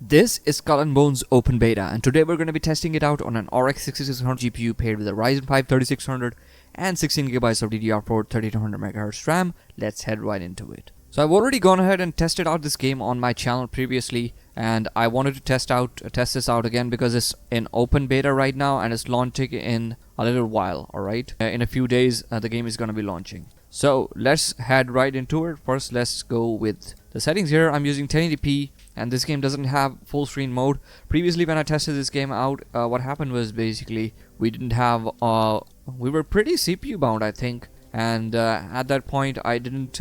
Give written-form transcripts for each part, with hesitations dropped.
This is Skull and Bones Open Beta, and today we're going to be testing it out on an RX 6600 GPU paired with a Ryzen 5 3600 and 16GB of DDR4 3200 MHz RAM. Let's head right into it. So I've already gone ahead and tested out this game on my channel previously, and I wanted to test this out again because it's in open beta right now and it's launching in a little while. Alright, in a few days the game is going to be launching. So let's head right into it. First, let's go with the settings here. I'm using 1080p, and this game doesn't have full screen mode. Previously, when I tested this game out, what happened was basically we didn't have we were pretty CPU bound, I think, and at that point I didn't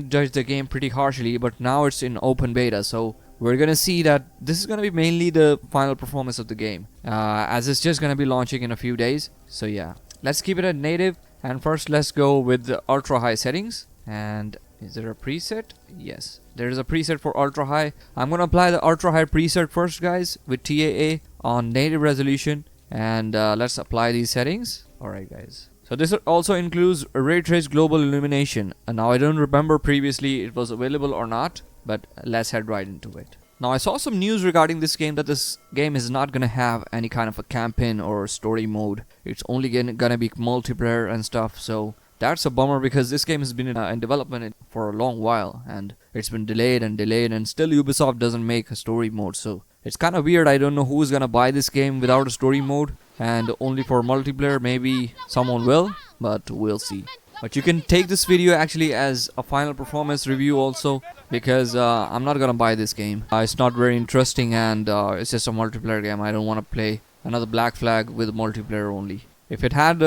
judge the game pretty harshly. But now it's in open beta, so we're gonna see that this is gonna be mainly the final performance of the game, as it's just gonna be launching in a few days. So yeah, let's keep it at native. And first, let's go with the ultra high settings. And is there a preset? Yes, there is a preset for ultra high. I'm gonna apply the ultra high preset first, guys, with TAA on native resolution, and let's apply these settings. Alright guys, so this also includes ray trace global illumination, and now I don't remember previously it was available or not, but let's head right into it. Now, I saw some news regarding this game that this game is not gonna have any kind of a campaign or story mode. It's only gonna be multiplayer and stuff, so that's a bummer because this game has been in development for a long while and it's been delayed and still Ubisoft doesn't make a story mode. So it's kind of weird. I don't know who's gonna buy this game without a story mode and only for multiplayer. Maybe someone will, but we'll see. But you can take this video actually as a final performance review also, because I'm not gonna buy this game. It's not very interesting, and it's just a multiplayer game. I don't want to play another Black Flag with multiplayer only. If it had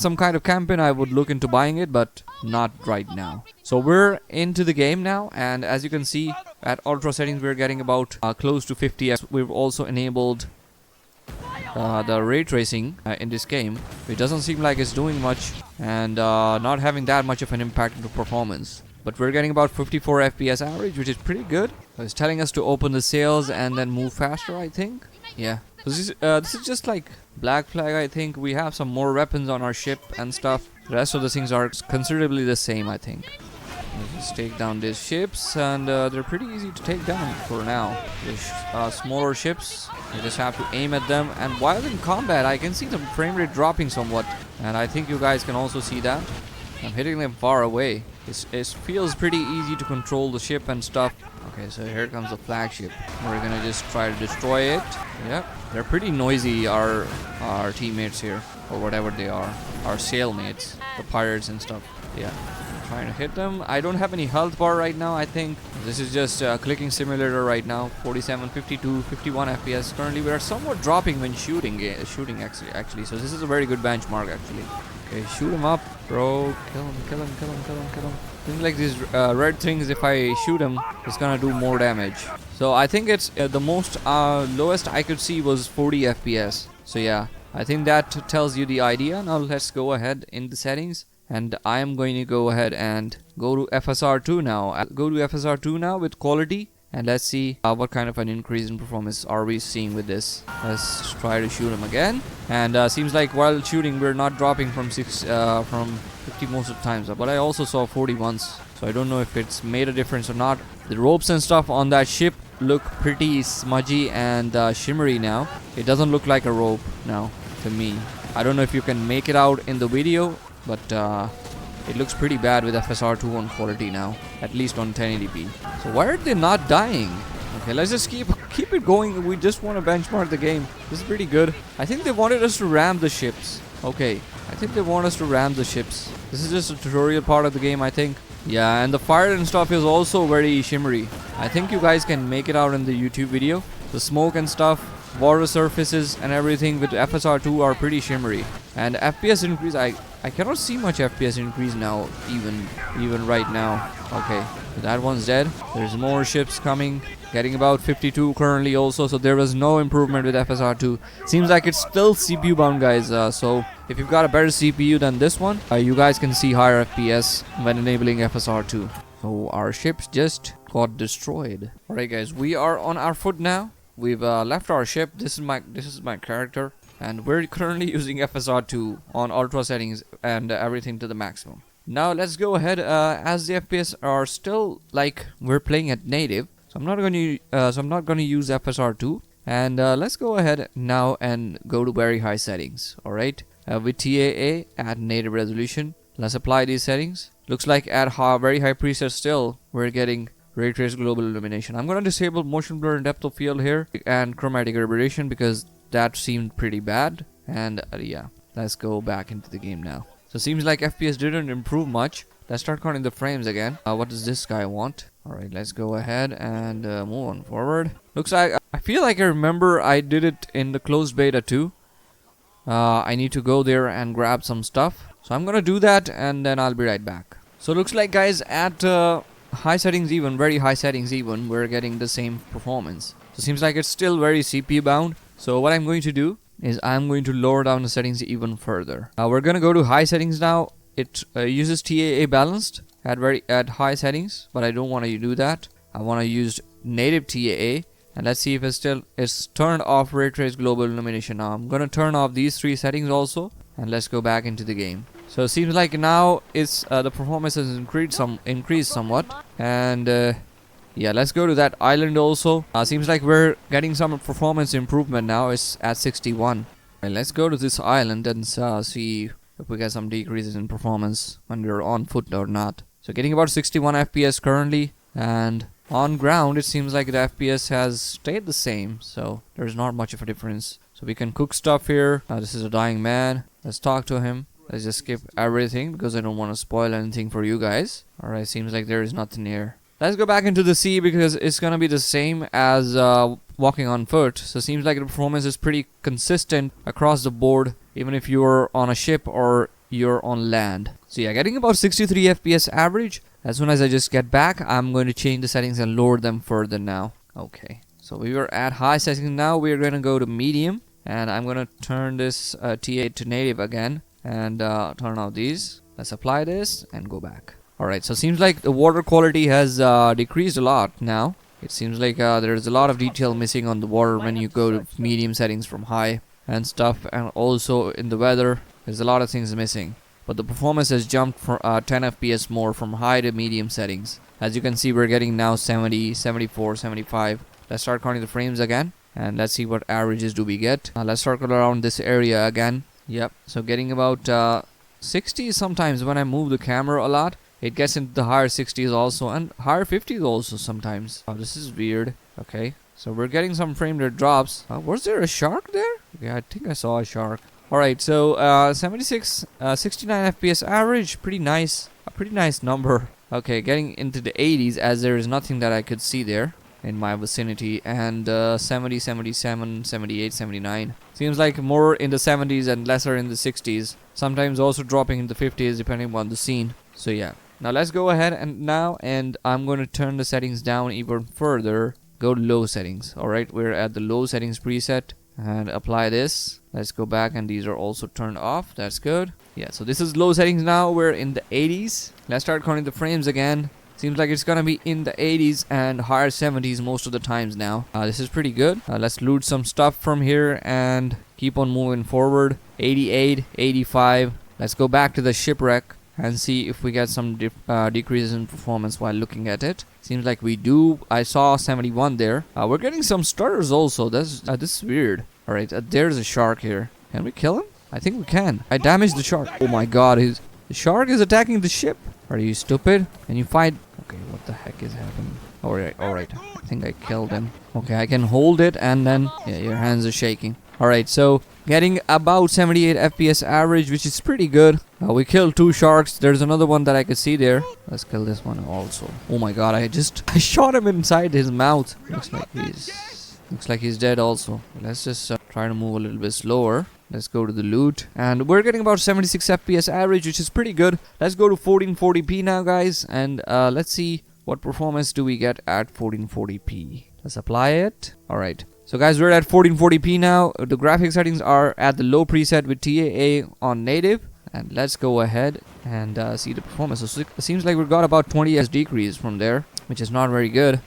some kind of campaign, I would look into buying it, but not right now. So we're into the game now, and as you can see, at ultra settings we're getting about close to 50. We've also enabled the ray tracing in this game. It doesn't seem like it's doing much and not having that much of an impact on the performance, but we're getting about 54 FPS average, which is pretty good. It's telling us to open the sails and then move faster, I think. Yeah, so this is just like Black Flag. I think we have some more weapons on our ship and stuff. The rest of the things are considerably the same, I think. Let's just take down these ships, and they're pretty easy to take down for now. These smaller ships, you just have to aim at them, and while in combat I can see the frame rate dropping somewhat, and I think you guys can also see that. I'm hitting them far away. It feels pretty easy to control the ship and stuff. Okay, so here comes the flagship. We're gonna just try to destroy it. Yep, they're pretty noisy, our teammates here, or whatever they are, our sailmates, the pirates and stuff. Yeah, trying to hit them. I don't have any health bar right now. I think this is just a clicking simulator right now. 47, 52, 51 FPS. Currently we are somewhat dropping when shooting actually. So this is a very good benchmark actually. Okay, shoot him up, bro. Kill him. Things like these red things, if I shoot him, it's gonna do more damage. So I think it's the most lowest I could see was 40 FPS. So yeah, I think that tells you the idea. Now let's go ahead in the settings, and I am going to go ahead and go to FSR2 now. I'll go to FSR2 now with quality, and let's see what kind of an increase in performance are we seeing with this. Let's try to shoot him again, and seems like while shooting we're not dropping from 50 most of the times, but I also saw 40 once, so I don't know if it's made a difference or not. The ropes and stuff on that ship look pretty smudgy and shimmery now. It doesn't look like a rope now to me. I don't know if you can make it out in the video, but it looks pretty bad with FSR2 on quality now, at least on 1080p. So why are they not dying? Okay, let's just keep it going. We just want to benchmark the game. This is pretty good. I think they wanted us to ram the ships. Okay, I think they want us to ram the ships. This is just a tutorial part of the game, I think. Yeah, and the fire and stuff is also very shimmery. I think you guys can make it out in the YouTube video. The smoke and stuff, water surfaces and everything with FSR2 are pretty shimmery. And FPS increase, I cannot see much FPS increase now, even right now. Okay, so that one's dead. There's more ships coming, getting about 52 currently also, so there was no improvement with FSR2. Seems like it's still CPU bound, guys. So if you've got a better CPU than this one, you guys can see higher FPS when enabling FSR2. So our ships just got destroyed. Alright guys, we are on our foot now. We've left our ship. This is my character, and we're currently using FSR2 on ultra settings and everything to the maximum. Now let's go ahead, as the FPS are still like we're playing at native, So I'm not going to use FSR2. And let's go ahead now and go to very high settings. All right, with TAA at native resolution, let's apply these settings. Looks like at very high preset still we're getting ray trace global illumination. I'm going to disable motion blur and depth of field here and chromatic aberration because that seemed pretty bad. And yeah, let's go back into the game now. So it seems like FPS didn't improve much. Let's start counting the frames again. What does this guy want? Alright, let's go ahead and move on forward. Looks like, I feel like I remember I did it in the closed beta too. I need to go there and grab some stuff. So I'm gonna do that and then I'll be right back. So looks like, guys, at high settings even, very high settings even, we're getting the same performance. So it seems like it's still very CPU bound. So what I'm going to do is I'm going to lower down the settings even further. We're gonna go to high settings now. It uses TAA balanced at high settings, but I don't want to do that. I want to use native TAA, and let's see if it's turned off ray trace global illumination. Now I'm gonna turn off these 3 settings also, and let's go back into the game. So it seems like now it's the performance has increased somewhat, and yeah, let's go to that island also. Seems like we're getting some performance improvement now. It's at 61. And let's go to this island and see if we get some decreases in performance when we're on foot or not. So getting about 61 FPS currently, and on ground it seems like the FPS has stayed the same, so there's not much of a difference. So we can cook stuff here. This is a dying man. Let's talk to him. Let's just skip everything because I don't want to spoil anything for you guys. Alright, seems like there is nothing here. Let's go back into the sea because it's gonna be the same as walking on foot. So it seems like the performance is pretty consistent across the board, even if you're on a ship or you're on land. So yeah, getting about 63 FPS average. As soon as I just get back, I'm going to change the settings and lower them further now. Okay, so we were at high settings now. We're going to go to medium, and I'm going to turn this TA to native again and turn off these. Let's apply this and go back. Alright, so it seems like the water quality has decreased a lot now. It seems like there's a lot of detail missing on the water when you go to medium settings from high and stuff, and also in the weather there's a lot of things missing. But the performance has jumped for 10 FPS more from high to medium settings. As you can see, we're getting now 70, 74, 75. Let's start counting the frames again, and let's see what averages do we get. Let's circle around this area again. Yep, so getting about 60 sometimes when I move the camera a lot. It gets into the higher 60s also, and higher 50s also sometimes. Oh, this is weird. Okay, so we're getting some frame rate drops. Was there a shark there? Yeah, I think I saw a shark. Alright, so 69 FPS average. Pretty nice. A pretty nice number. Okay, getting into the 80s as there is nothing that I could see there in my vicinity. And 70, 77, 78, 79. Seems like more in the 70s and lesser in the 60s. Sometimes also dropping in the 50s depending on the scene. So yeah. Now let's go ahead and I'm going to turn the settings down even further. Go to low settings. Alright, we're at the low settings preset and apply this. Let's go back, and these are also turned off. That's good. Yeah, so this is low settings now. We're in the 80s. Let's start counting the frames again. Seems like it's gonna be in the 80s and higher 70s most of the times now. This is pretty good. Let's loot some stuff from here and keep on moving forward. 88, 85. Let's go back to the shipwreck and see if we get some decreases in performance while looking at it. Seems like we do. I saw 71 there. We're getting some stutters also. This is weird. Alright, there's a shark here. Can we kill him? I think we can. I damaged the shark. Oh my god, the shark is attacking the ship. Are you stupid? Can you fight? Okay, what the heck is happening? Alright. I think I killed him. Okay, I can hold it and then... Yeah, your hands are shaking. Alright, so getting about 78 FPS average, which is pretty good. We killed 2 sharks. There's another one that I could see there. Let's kill this one also. Oh my god, I shot him inside his mouth. Looks like he's dead also. Let's just try to move a little bit slower. Let's go to the loot. And we're getting about 76 FPS average, which is pretty good. Let's go to 1440p now, guys. And let's see what performance do we get at 1440p. Let's apply it. Alright. So guys, we're at 1440p now. The graphics settings are at the low preset with TAA on native. And let's go ahead and see the performance. So it seems like we got about 20 FPS decrease from there, which is not very good.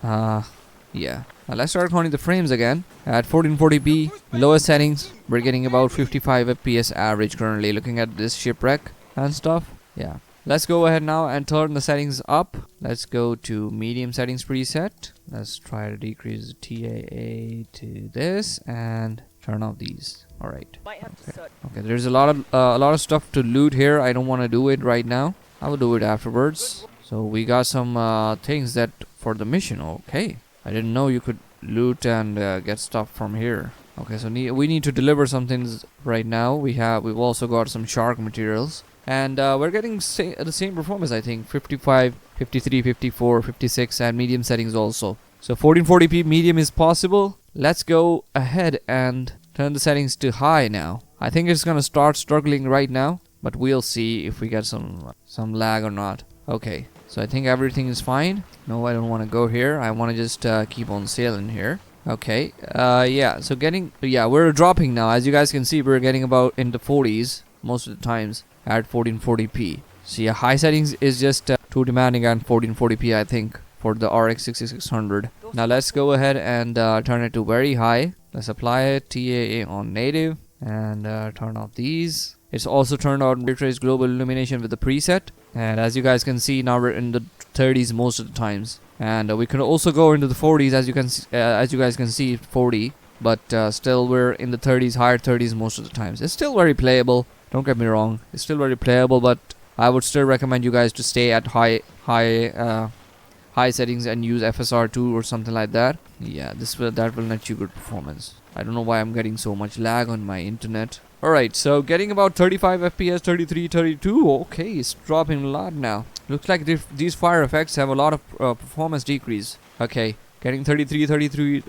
Yeah. Now let's start counting the frames again. At 1440p, lowest settings, we're getting about 55 FPS average currently. Looking at this shipwreck and stuff. Yeah. let's go ahead now and turn the settings up. Let's go to medium settings preset. Let's try to decrease the TAA to this and turn off these. All right. Okay, there's a lot of stuff to loot here. I don't want to do it right now. I will do it afterwards. So we got some things that for the mission. Okay, I didn't know you could loot and get stuff from here. Okay, so we need to deliver some things right now. We've also got some shark materials, and we're getting the same performance. I think 55, 53, 54, 56, and medium settings also. So 1440p medium is possible. Let's go ahead and turn the settings to high now. I think it's gonna start struggling right now, but we'll see if we get some lag or not. Okay, so I think everything is fine. No, I don't want to go here. I want to just keep on sailing here. Okay, yeah, so we're dropping now. As you guys can see, we're getting about in the 40s most of the times at 1440p. So yeah, high settings is just too demanding at 1440p, I think, for the RX 6600. Now let's go ahead and turn it to very high. Let's apply it, TAA on native, and turn off these. It's also turned on ray trace global illumination with the preset, and as you guys can see, now we're in the 30s most of the times, and we can also go into the 40s, as you guys can see 40, but still we're in the 30s, higher 30s most of the times. It's still very playable, don't get me wrong, it's still very playable, but I would still recommend you guys to stay at high settings and use FSR2 or something like that. Yeah, that will net you good performance. I don't know why I'm getting so much lag on my internet. Alright, so getting about 35 FPS, 33, 32. Okay, it's dropping a lot now. Looks like these fire effects have a lot of performance decrease. Okay, getting 33, 33,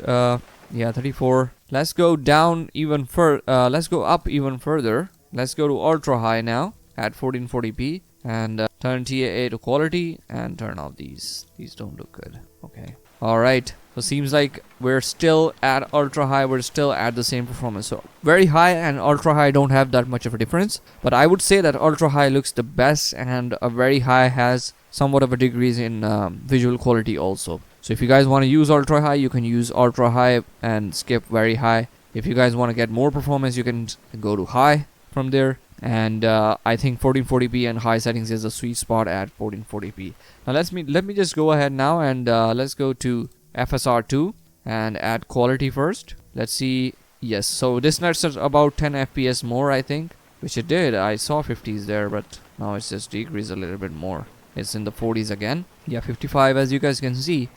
yeah, 34. Let's go down even further. Let's go up even further. Let's go to ultra high now at 1440p and turn TAA to quality and turn off these. These don't look good. Okay. Alright, so seems like we're still at ultra high, we're still at the same performance. So very high and ultra high don't have that much of a difference, but I would say that ultra high looks the best, and a very high has somewhat of a decrease in visual quality also. So if you guys want to use ultra high, you can use ultra high and skip very high. If you guys want to get more performance, you can go to high from there. And I think 1440p and high settings is a sweet spot at 1440p. Now let me just go ahead now and let's go to FSR2 and add quality first. Let's see. Yes, so this nets at about 10 FPS more, I think, which it did. I saw 50s there, but now it's just decreased a little bit more. It's in the 40s again. Yeah, 55, as you guys can see.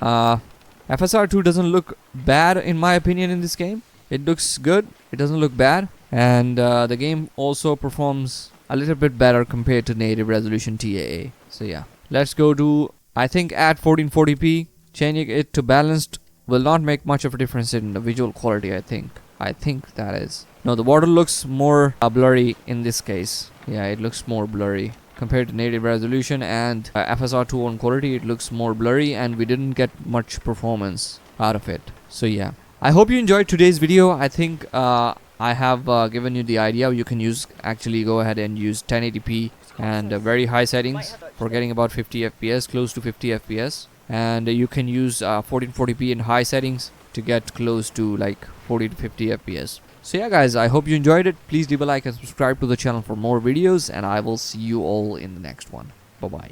FSR2 doesn't look bad in my opinion in this game. It looks good. It doesn't look bad. And the game also performs a little bit better compared to native resolution TAA. So yeah, let's go to, I think at 1440p, changing it to balanced will not make much of a difference in the visual quality. I think that is. No, the water looks more blurry in this case. Yeah, it looks more blurry compared to native resolution, and FSR2 on quality, it looks more blurry, and we didn't get much performance out of it. So yeah, I hope you enjoyed today's video. I think I have given you the idea. You can actually go ahead and use 1080p and very high settings for getting about 50 FPS, close to 50 FPS, and you can use 1440p in high settings to get close to like 40 to 50 FPS. So yeah guys, I hope you enjoyed it. Please leave a like and subscribe to the channel for more videos, and I will see you all in the next one. Bye bye.